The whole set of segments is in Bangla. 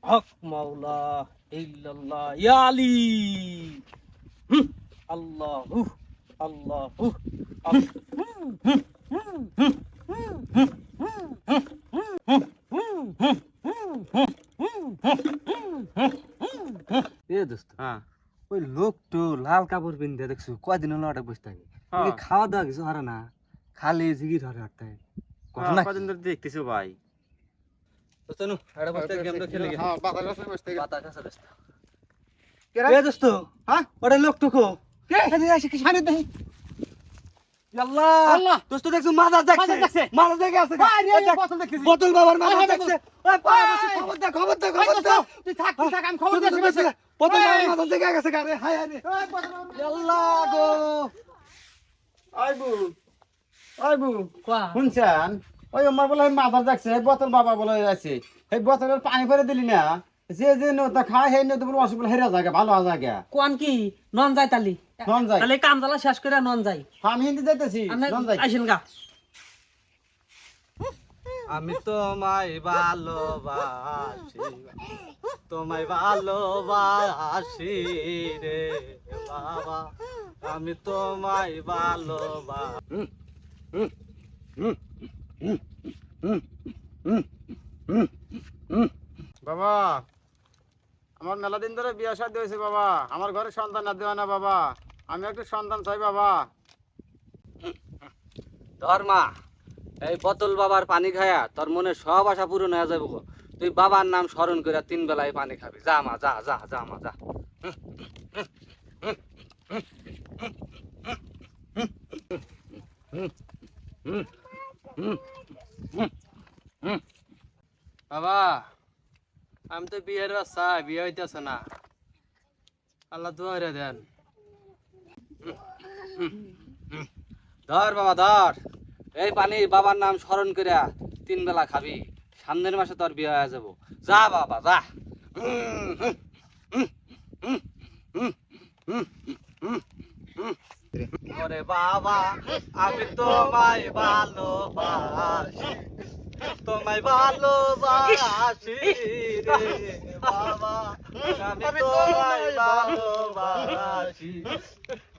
হক মাওলা ইল্লাল্লাহ ইয়া আলী আল্লাহু আল্লাহু এ দোস্ত ওই লোক তো লাল কাপড় পিনতে দেখছো কয়দিন হলো অটাক বসে থাকে খাওয়া দাওয়া কিছু হারে না খালি জিগির হারে হাঁটতে কদিন ধরে দেখতেছো ভাই। লোক তো বোতল বাবার মাথা দেখছে খবর দে বোতল বাবার মাথা দেখে গেছে গারে হায় হায় আল্লাহ গো আইবু শুনছেন ওই আমার বলে মাথা দেখছে বোতল বাবা বলে আছে এই বোতলের পানি ভরে দিলি না যে যে নৌতা খায় সেই নৌতা বলে অসুবিধা হেরা জায়গা ভালো জায়গা কোন কি নন যায় তালি নন যাই তাহলে কাম জ্বালা শেষ করে নন যাই আমি হিন্দি যাইতেছি নন যাই আইসেন গা আমি তোমায় ভালোবাসি রে বাবা আমি তোমায় ভালোবাসি বাবা আমার মেলা দিন ধরে বিয়ে শাদী হয়েছে বাবা আমার ঘরে সন্তান না দেওয়া না বাবা আমি একটা সন্তান চাই বাবা ধর্মা এই বোতল বাবার পানি খায়া তোর মনে সব আশা পূরণ হয়ে যাবে গো। তুই বাবার নাম স্মরণ করে 3 বেলায় পানি খাবি যা মা যা যা যা মা যা বাবা আমি তো বিয়ের বাচ্চা বিয়ে হইতেছে না আল্লাহ দোয়া দেন ধর বাবা ধর এই পানি বাবার নাম স্মরণ করে 3 বেলা খাবি সামনের মাসে তোর বিয়ে হয়ে যাবো যা বাবা যা ওরে বাবা আমি তোমায় ভালোবাসি রে বাবা আমি তোমায় ভালোবাসি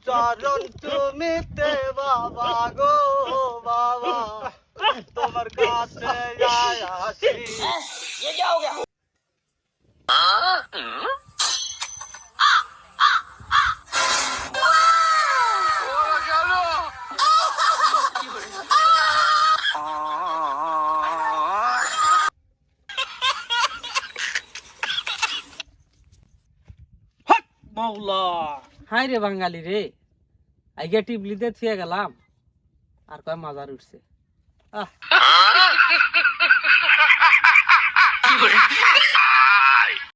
চরণ তুমিতে বাবা গো বাবা তোমার কাছে আসি মাওলা হাই রে বাঙালি রে আইগা টিবলিতে থিয়ে গেলাম আর কয় মাজার উঠছে আহ